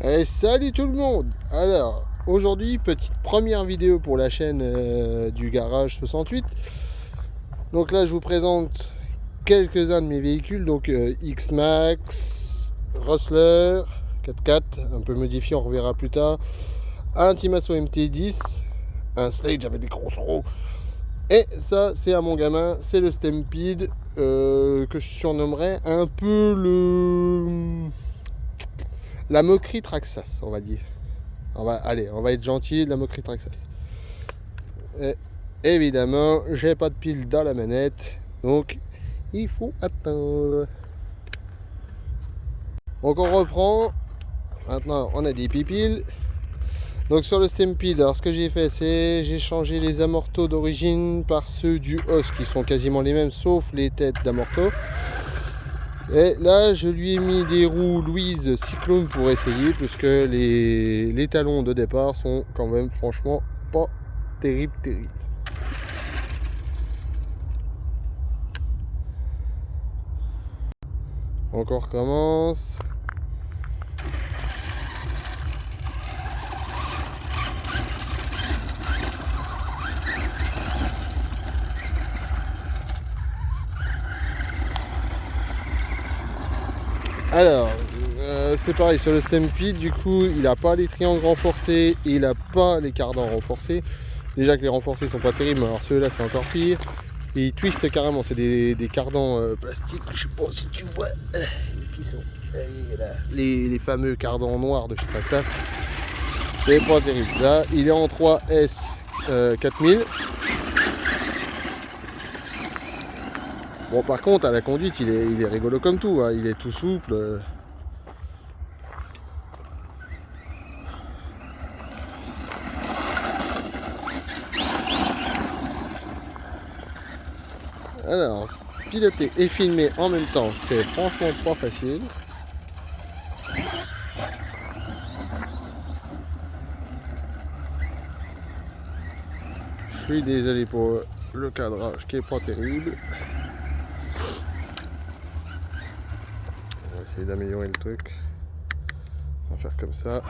Et salut tout le monde. Alors aujourd'hui, petite première vidéo pour la chaîne du garage 68. Donc là je vous présente quelques-uns de mes véhicules. Donc X-Max, Rustler 4x4 un peu modifié, on reverra plus tard, un Timasso MT10, un Sledge avec des grosses roues, et ça c'est à mon gamin, c'est le Stampede que je surnommerais un peu la moquerie Traxxas, on va dire. On va être gentil, la moquerie Traxxas. Et évidemment, j'ai pas de pile dans la manette, donc il faut attendre. Donc on reprend. Maintenant, on a des pipiles. Donc sur le Stampede, alors ce que j'ai fait, c'est j'ai changé les amortos d'origine par ceux du Os qui sont quasiment les mêmes, sauf les têtes d'amortos. Et là, je lui ai mis des roues Louise Cyclone pour essayer, puisque les talons de départ sont quand même franchement pas terribles. Donc on recommence. Alors, c'est pareil sur le Stampede, du coup, il n'a pas les triangles renforcés, et il n'a pas les cardans renforcés. Déjà que les renforcés sont pas terribles, mais alors ceux-là c'est encore pire. Et ils twistent carrément, c'est des cardans plastiques, je sais pas si tu vois, les fameux cardans noirs de chez Traxxas. C'est pas terrible. Là, il est en 3S 4000. Bon, par contre, à la conduite, il est rigolo comme tout, hein. Il est tout souple. Alors, piloter et filmer en même temps, c'est franchement pas facile. Je suis désolé pour le cadrage qui est pas terrible. On va essayer d'améliorer le truc. On va faire comme ça.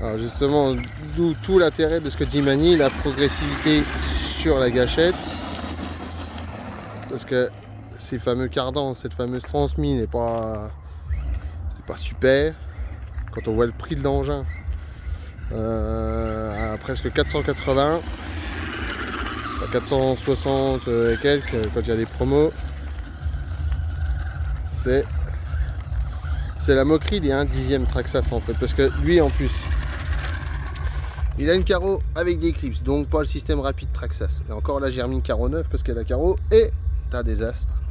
Alors justement, d'où tout l'intérêt de ce que dit Mani, la progressivité sur la gâchette. Parce que ces fameux cardans, cette fameuse transmise n'est pas super. Quand on voit le prix de l'engin à presque 480, à 460 et quelques quand il y a des promos, c'est la moquerie des 1/10 Traxxas en fait, parce que lui en plus il a une carreau avec des clips, donc pas le système rapide Traxxas. Et encore là j'ai remis une carreau neuve parce que la carreau est un désastre.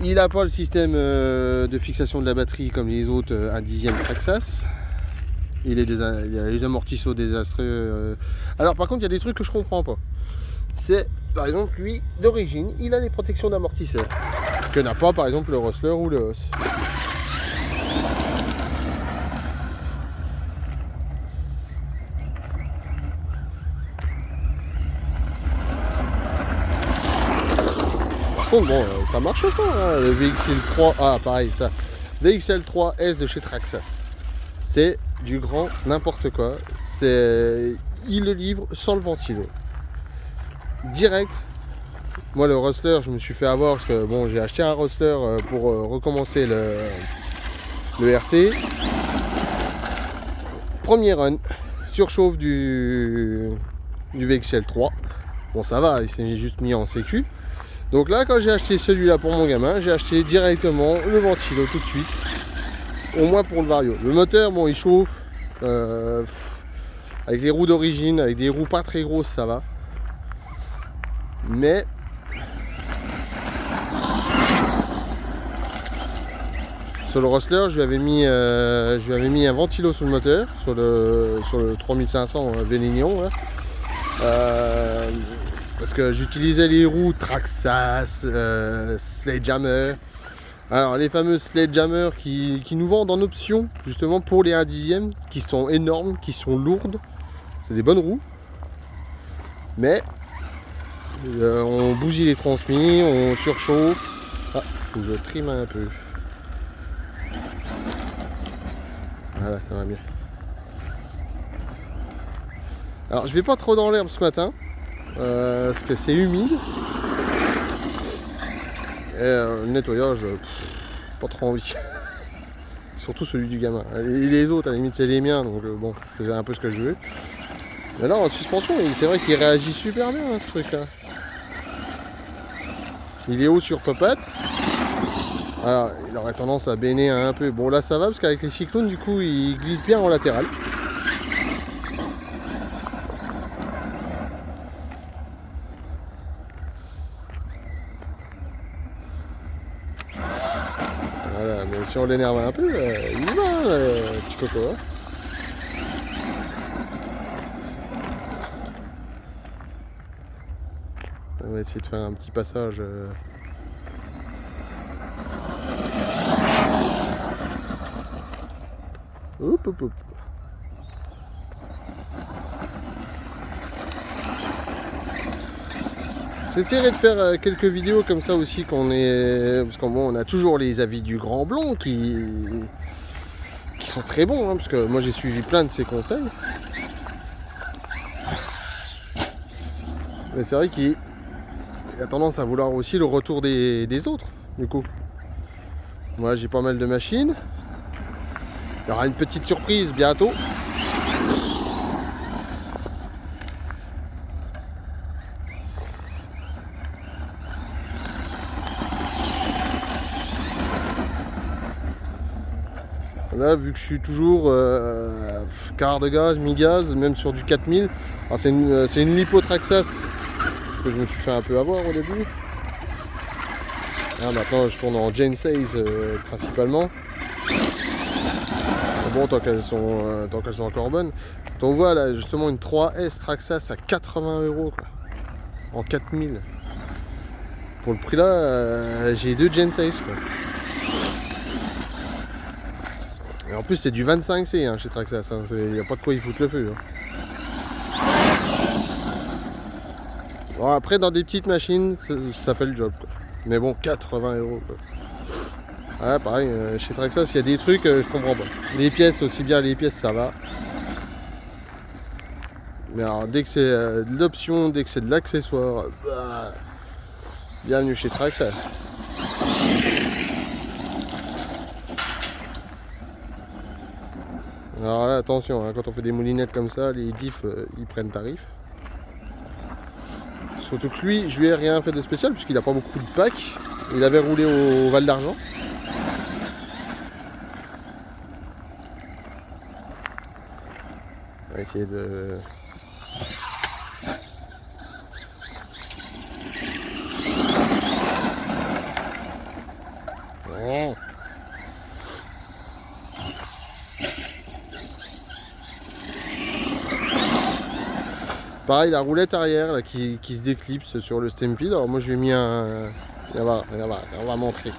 Il n'a pas le système de fixation de la batterie comme les autres 1/10 Traxxas. Il a les amortisseurs désastreux. Alors par contre il y a des trucs que je comprends pas. C'est par exemple lui d'origine il a les protections d'amortisseurs que n'a pas par exemple le Rustler ou le Os. Par contre bon ça marche pas hein, le VXL3. Ah pareil ça, VXL3S de chez Traxxas, c'est du grand n'importe quoi. Il le livre sans le ventilo direct. Moi le Rustler je me suis fait avoir parce que bon j'ai acheté un Rustler pour recommencer le RC. Premier run, surchauffe du VXL3. Bon ça va, il s'est juste mis en sécu. Donc là quand j'ai acheté celui-là pour mon gamin, j'ai acheté directement le ventilo tout de suite. Au moins pour le Vario. Le moteur bon il chauffe. Avec les roues d'origine, avec des roues pas très grosses ça va. Mais sur le Rustler, je lui avais mis un ventilo sur le moteur, sur le 3500 Vélignon. Parce que j'utilisais les roues Traxxas, Sledgehammer. Alors les fameuses Sledgehammer qui nous vendent en option, justement pour les 1/10, qui sont énormes, qui sont lourdes. C'est des bonnes roues. Mais On bousille les transmis, on surchauffe. Ah, faut que je trime un peu. Voilà, ça va bien. Alors je vais pas trop dans l'herbe ce matin, parce que c'est humide. Et le nettoyage, pas trop envie. Surtout celui du gamin. Et les autres, à la limite, c'est les miens, donc bon, je faisais un peu ce que je veux. Mais là, en suspension, c'est vrai qu'il réagit super bien, ce truc-là. Il est haut sur popote. Alors, il aurait tendance à béner un peu. Bon, là, ça va, parce qu'avec les cyclones, du coup, il glisse bien en latéral. Voilà, mais si on l'énerve un peu, il y va, petit coco. Hein. On va essayer de faire un petit passage. Hop, hop, hop. J'essaierai de faire quelques vidéos comme ça aussi parce qu'on a toujours les avis du Grand Blond qui sont très bons, hein, parce que moi j'ai suivi plein de ses conseils. Mais c'est vrai qu'il a tendance à vouloir aussi le retour des autres, du coup. Moi j'ai pas mal de machines. Il y aura une petite surprise bientôt. Là, vu que je suis toujours quart de gaz, mi-gaz, même sur du 4000, c'est une lipotraxas que je me suis fait un peu avoir au début. Là, maintenant, je tourne en Gen 16 principalement. Bon, tant qu'elles sont encore bonnes. On voit là justement une 3S Traxas à 80 € quoi, en 4000. Pour le prix là, j'ai deux Gen 16 quoi. Et en plus c'est du 25C hein, chez Traxas, hein. Il n'y a pas de quoi y foutre le feu. Hein. Bon, après dans des petites machines, ça fait le job quoi. Mais bon, 80 € quoi. Ouais, pareil, chez Traxas il y a des trucs, je comprends pas. Les pièces, aussi bien les pièces ça va. Mais alors dès que c'est de l'option, dès que c'est de l'accessoire, bah, bienvenue chez Traxas. Alors là attention, hein, quand on fait des moulinettes comme ça, les diffs ils prennent tarif. Surtout que lui, je lui ai rien fait de spécial puisqu'il n'a pas beaucoup de packs. Il avait roulé au Val d'Argent. On va essayer de... Ouais. Pareil, la roulette arrière là, qui se déclipse sur le Stampede. Alors moi je lui ai mis un... on va montrer.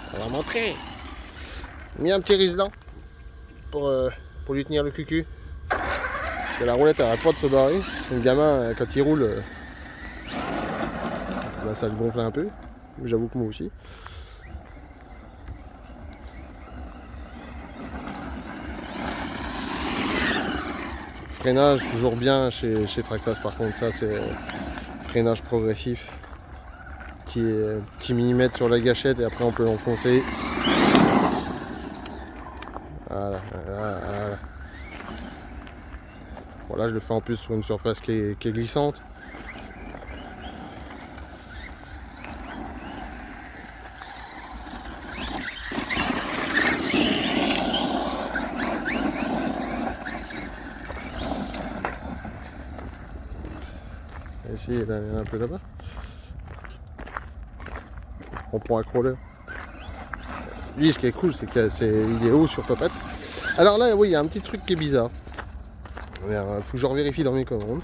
J'ai mis un petit Riesland pour lui tenir le cucu. Parce que la roulette elle arrête pas de se barrer. Le gamin quand il roule, là ça le gonfle un peu. J'avoue que moi aussi. Freinage toujours bien chez Traxas par contre, ça c'est freinage progressif. Petit millimètre sur la gâchette et après on peut l'enfoncer. Voilà. Bon là je le fais en plus sur une surface qui est glissante. Essayer d'aller un peu là-bas. On prend un crawler. Lui, ce qui est cool, c'est qu'il est haut sur popote. Alors là, oui, il y a un petit truc qui est bizarre. Il faut que je revérifie dans mes commandes.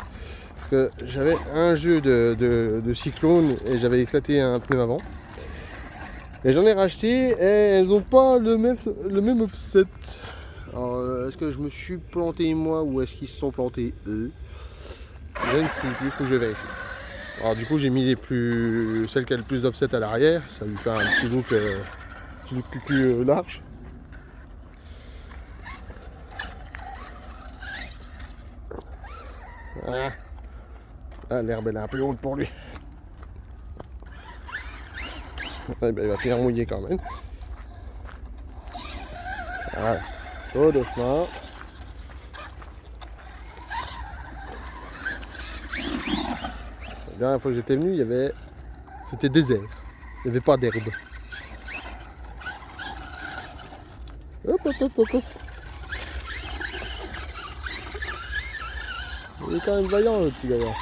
Parce que j'avais un jeu de cyclone et j'avais éclaté un pneu avant. Et j'en ai racheté et elles n'ont pas le même offset. Alors, est-ce que je me suis planté moi ou est-ce qu'ils se sont plantés eux? Je ne sais plus, il faut que je vérifie. Alors du coup j'ai mis celle qui a le plus d'offset à l'arrière, ça lui fait un petit look cucu large. Voilà. Ah, l'herbe elle est un peu haute pour lui. Ouais, ben, il va finir mouillé quand même. Voilà. Tout doucement. La dernière fois que j'étais venu, c'était désert. Il n'y avait pas d'herbe. Hop, hop, hop, hop, hop. Il est quand même vaillant le petit gaillard.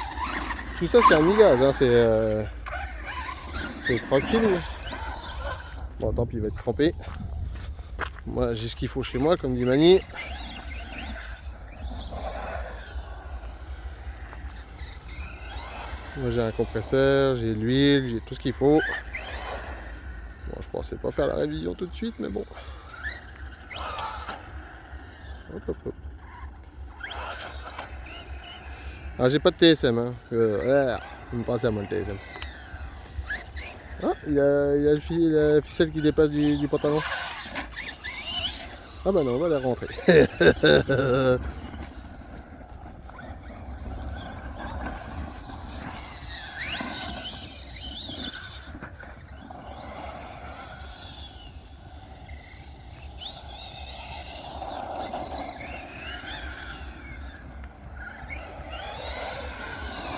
Tout ça c'est un mi-gaz, hein, c'est tranquille. Bon tant pis, il va être trempé. Moi j'ai ce qu'il faut chez moi, comme dit Mani. Moi j'ai un compresseur, j'ai l'huile, j'ai tout ce qu'il faut. Bon, je pensais pas faire la révision tout de suite, mais bon. Hop, hop, hop. Ah, j'ai pas de TSM, hein. Il me passe à moi le TSM. Ah, il y a la ficelle qui dépasse du pantalon. Ah bah non, on va la rentrer.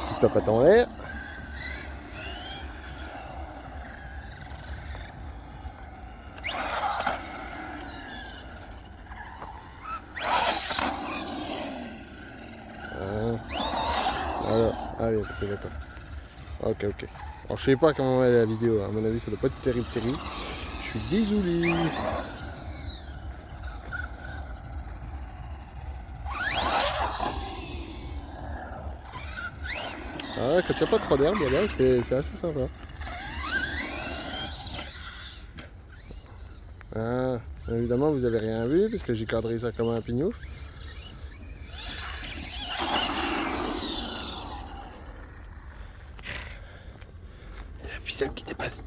Petite papate en l'air. Voilà. Allez, ok, d'accord. Ok, ok. Alors je sais pas comment est la vidéo, à mon avis ça doit pas être terrible. Je suis désolé. Ah, quand il n'y a pas trop d'herbe, là, c'est assez sympa. Ah, évidemment, vous avez rien vu, parce que j'ai cadré ça comme un pignouf. Il y a la ficelle qui dépasse.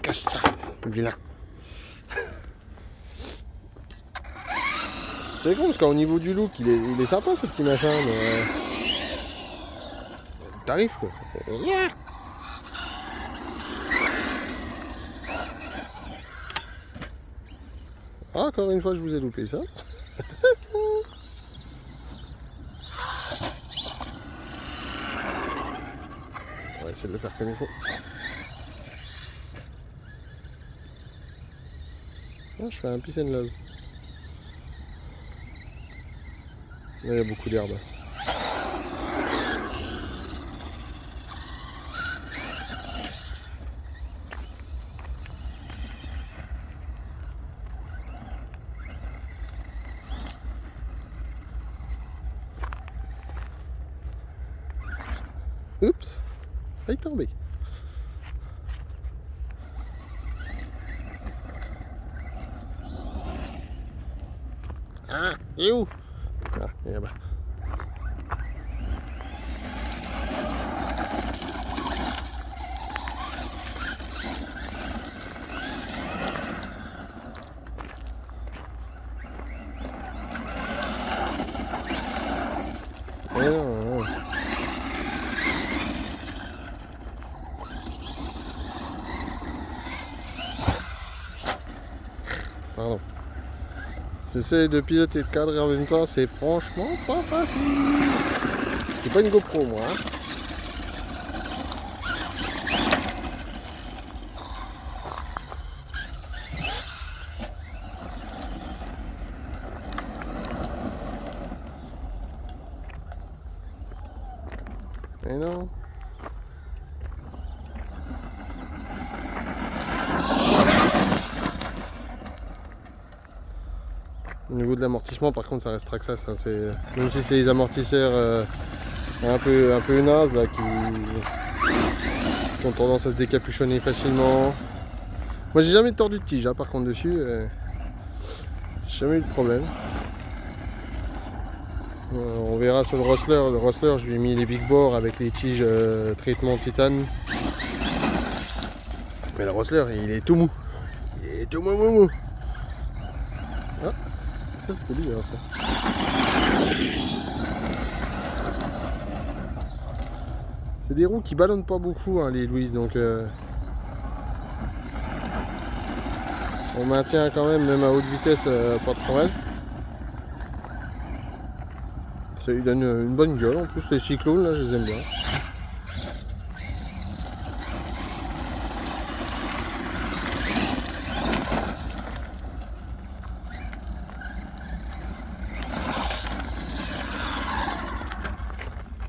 Cache ça, vilain. C'est con, parce qu'au niveau du look, il est sympa ce petit machin, mais... Tarif quoi. Ah, encore une fois, je vous ai loupé ça. On va essayer de le faire comme il faut. Ah, je fais un peace and love. Là, il y a beaucoup d'herbe. Oups, failli tomber. Ah, il est où? Ah, il est là-bas. Non. Pardon. J'essaie de piloter le cadre et en même temps, c'est franchement pas facile. C'est pas une GoPro, moi. Hein. Et non. Au niveau de l'amortissement, par contre, ça reste Traxxas. Hein, même si c'est les amortisseurs un peu nazes là, qui ont tendance à se décapuchonner facilement. Moi, j'ai jamais tordu de tige, hein, par contre, dessus. J'ai jamais eu de problème. On verra sur le Rustler. Le Rustler, je lui ai mis les big bores avec les tiges traitement titane. Mais le Rustler, il est tout mou. Il est tout mou. Ah, ça c'était bizarre ça. C'est des roues qui ballonnent pas beaucoup, hein, les Louise, donc on maintient quand même à haute vitesse, pas trop mal. Ça lui donne une bonne gueule. En plus, les cyclones, là, je les aime bien.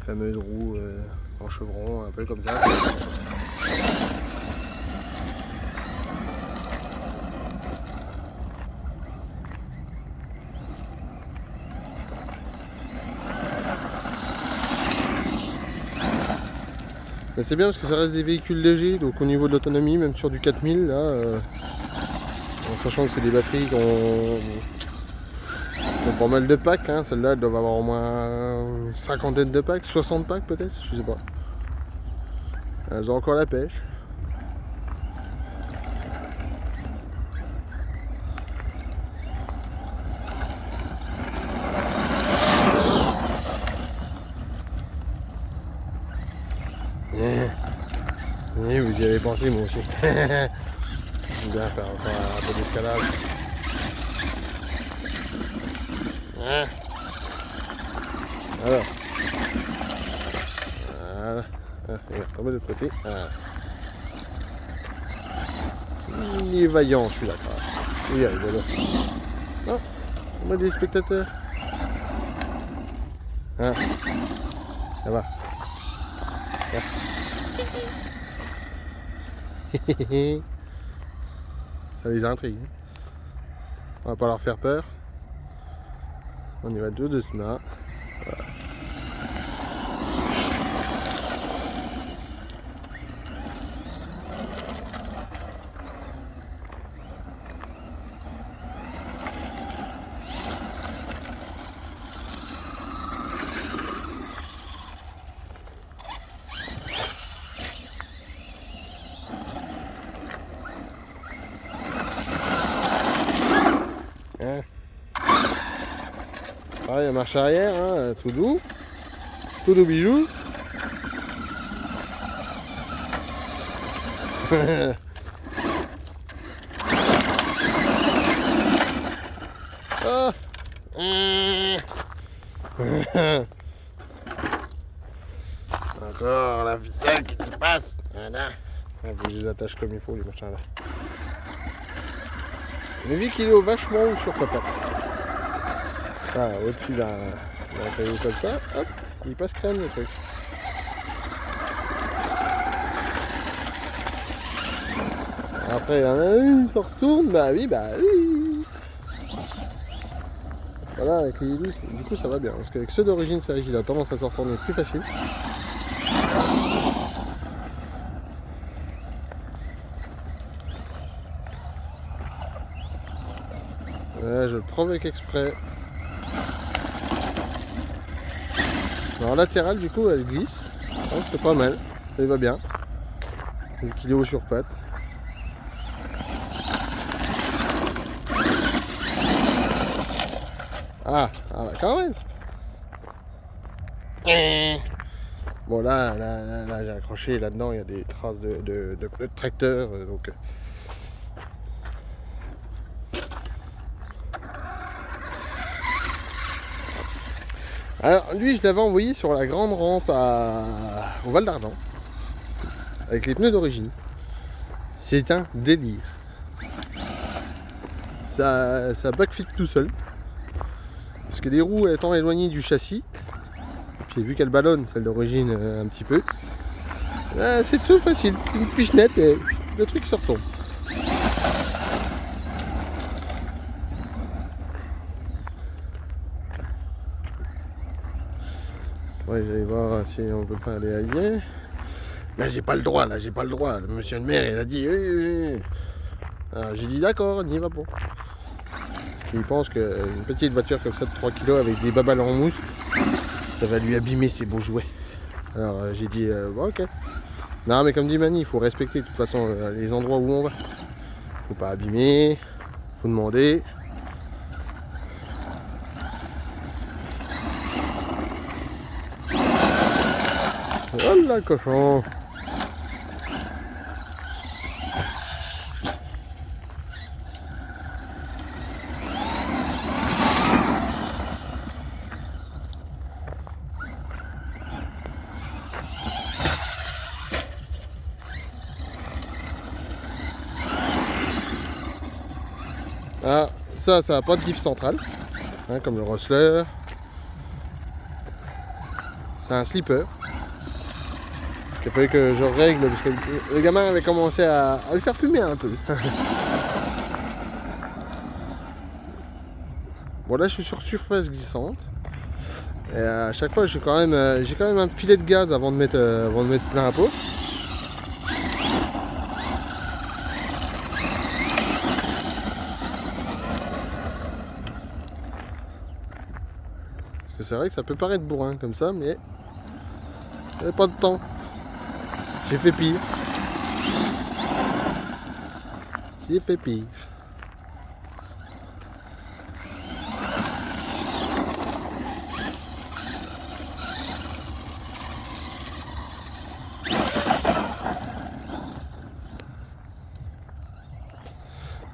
Fameuse roue en chevron, un peu comme ça. C'est bien parce que ça reste des véhicules légers, donc au niveau de l'autonomie, même sur du 4000, là, en sachant que c'est des batteries qui ont pas mal de packs, hein. Celles-là elles doivent avoir au moins une cinquantaine de packs, 60 packs peut-être, je sais pas. Elles ont encore la pêche. Oui, vous y avez pensé, moi aussi. J'aime bien faire encore un peu d'escalade. Alors. Voilà. Il va retomber de l'autre côté. Voilà. Il est vaillant celui-là quand même. Il y arrive là. Oh, on a des spectateurs. Ah. Ça va. Ça les intrigue. On va pas leur faire peur. On y va tout doucement. Voilà. Pareil, marche arrière, hein, tout doux bijou. Oh. Encore la ficelle qui passe. Voilà. Il faut que je les attache comme il faut, les machins là. Mais vu qu'il est vachement haut sur papa. Ah, au-dessus d'un caillou comme ça, hop, il passe crème le truc. Après, il y en a un, il se retourne, bah oui. Voilà, avec les Ilus, du coup ça va bien, parce qu'avec ceux d'origine, c'est vrai qu'il a tendance à se retourner plus facile. Ouais, je le provoque exprès. Alors latéral du coup elle glisse, donc c'est pas mal, ça va bien, vu qu'il est haut sur pattes. Ah bah quand même. Bon là j'ai accroché là-dedans, il y a des traces de pneus de tracteur, donc... Alors lui je l'avais envoyé sur la grande rampe au Val d'Argent avec les pneus d'origine. C'est un délire. Ça backfit tout seul. Parce que les roues étant éloignées du châssis, puis vu qu'elle ballonne celle d'origine un petit peu, c'est tout facile. Une pichenette et le truc se retombe. Ouais, j'allais voir si on peut pas aller ailleurs. Là j'ai pas le droit, Le monsieur le maire il a dit oui. Alors j'ai dit d'accord, on y va pas. Il pense qu'une petite voiture comme ça de 3 kg avec des babales en mousse, ça va lui abîmer ses beaux jouets. Alors j'ai dit bon, ok. Non mais comme dit Mani, il faut respecter de toute façon les endroits où on va. Faut pas abîmer, faut demander. Oh là, cochon! Ah, ça n'a pas de diff central, hein, comme le Rustler. C'est un slipper. Il fallait que je règle parce que le gamin avait commencé à le faire fumer un peu. Bon là je suis sur surface glissante. Et à chaque fois j'ai quand même un filet de gaz avant de mettre plein à pot. Parce que c'est vrai que ça peut paraître bourrin comme ça, mais j'avais pas de temps. J'ai fait pire. J'ai fait pire.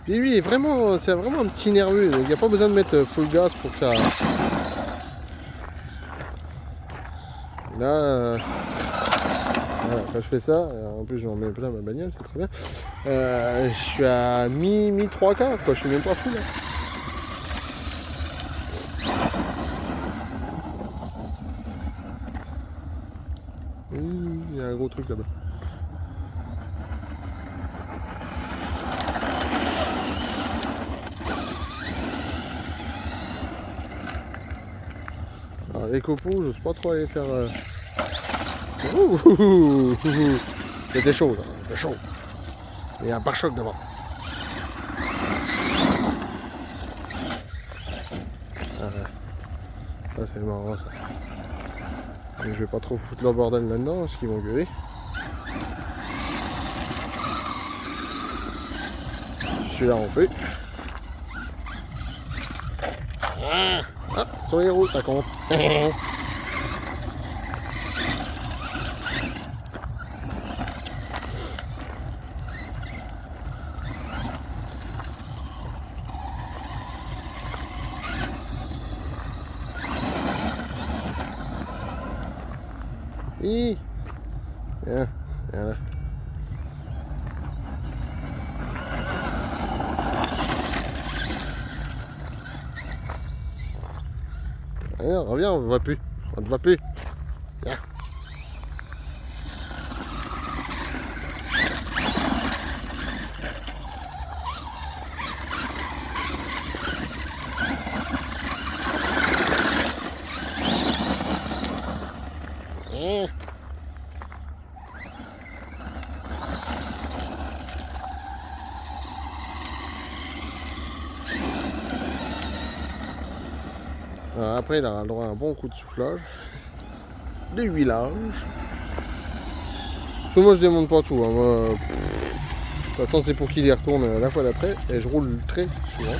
Puis lui, c'est vraiment un petit nerveux. Il n'y a pas besoin de mettre full gaz pour que ça. Là, voilà, quand je fais ça, en plus j'en mets plein ma bagnole, c'est très bien. Je suis à mi 3 quarts, quoi. Je suis même pas fou là. Il y a un gros truc là-bas. Alors, les copeaux, je sais pas trop aller faire. C'était chaud, là. C'était chaud. Il y a un pare-choc devant. Ça c'est marrant ça. Mais je vais pas trop foutre le bordel là-dedans parce qu'ils vont gueuler. Celui-là on peut. Ah, sur les roues ça compte. Viens là. Allez, reviens, on ne voit plus. On ne voit plus. Viens. Alors après, il aura le droit à un bon coup de soufflage, des huilages. Parce que moi, je démonte pas tout. Hein. Moi, de toute façon, c'est pour qu'il y retourne la fois d'après. Et je roule très souvent.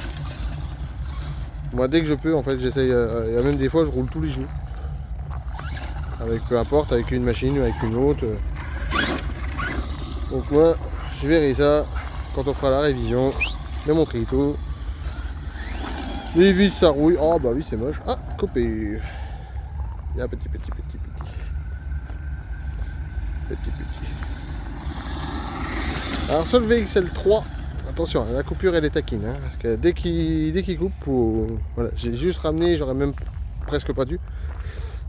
Moi, dès que je peux, en fait, j'essaye. Il y a même des fois, je roule tous les jours. Avec peu importe, avec une machine ou avec une autre. Donc moi, je verrai ça quand on fera la révision de mon trito. Les vis ça rouille. Oh bah oui c'est moche. Ah coupé. Il y a petit. Alors sur le VXL3, attention, la coupure elle est taquine. Hein, parce que dès qu'il coupe, voilà, j'ai juste ramené, j'aurais même presque pas dû.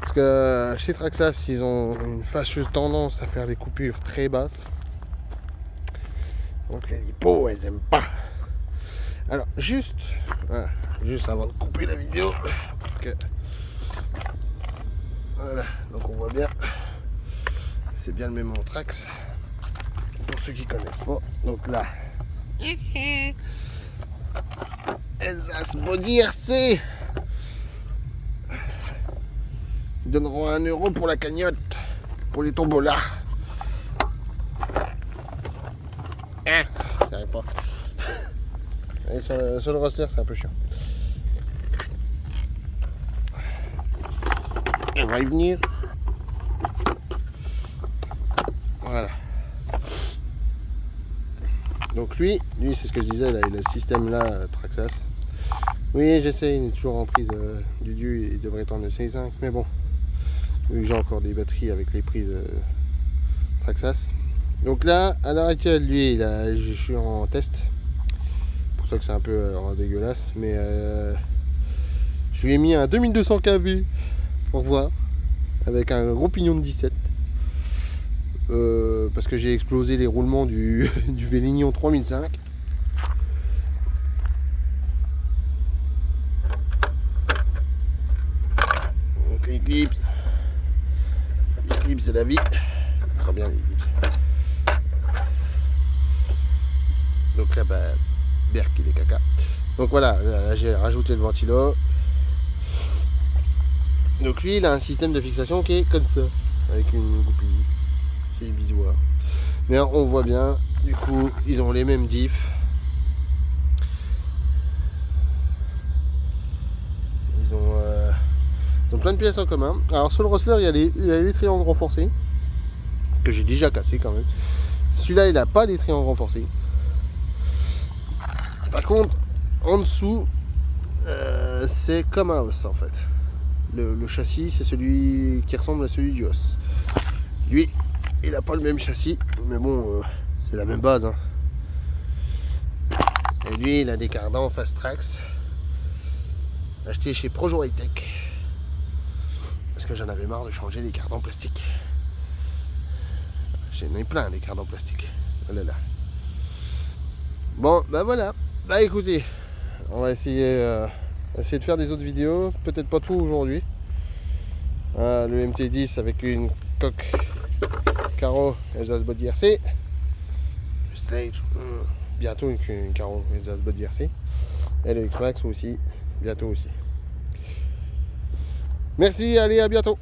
Parce que chez Traxxas, ils ont une fâcheuse tendance à faire les coupures très basses. Donc les lipos, elles aiment pas. Alors juste avant de couper la vidéo, parce que voilà, donc on voit bien, c'est bien le même Trax pour ceux qui connaissent pas. Donc là, Elsace Body RC. Ils donneront 1 € pour la cagnotte, pour les tombolas. Ah, j'arrive pas. Et sur le roster, c'est un peu chiant. On va y venir. Voilà. Donc lui c'est ce que je disais, là, il a le système là, Traxxas. Oui, j'essaie, il est toujours en prise du Dieu, il devrait être en EC5, mais bon, vu que j'ai encore des batteries avec les prises Traxxas. Donc là, à l'heure actuelle, lui, je suis en test. C'est pour ça que c'est un peu dégueulasse, mais je lui ai mis un 2200 kV pour voir, avec un gros pignon de 17. Parce que j'ai explosé les roulements du Vélignon 3005. Donc l'éclipse c'est la vie. Très bien l'éclipse. Donc là, bah, Berk il est caca. Donc voilà, là, j'ai rajouté le ventilo. Donc lui il a un système de fixation qui est comme ça, avec une goupille. C'est une bisoire. Mais on voit bien, du coup, ils ont les mêmes diffs. Ils ont plein de pièces en commun. Alors sur le Rustler, il y a les triangles renforcés, que j'ai déjà cassé quand même. Celui-là, il n'a pas les triangles renforcés. Par contre, en dessous, c'est comme un os en fait. Le châssis, c'est celui qui ressemble à celui du os. Lui, il n'a pas le même châssis, mais bon, c'est la même base. Hein. Et lui, il a des cardans Fast Trax, achetés chez Projo High Tech, parce que j'en avais marre de changer les cardans plastiques. J'en ai plein des cardans plastiques. Oh là là. Bon, bah voilà. Bah écoutez, on va essayer de faire des autres vidéos, peut-être pas tout aujourd'hui. Le MT10 avec une coque carreau Elsace Body RC. Le Stage, bientôt une carreau Elsace Body RC. Et le X-Max aussi, bientôt aussi. Merci, allez, à bientôt.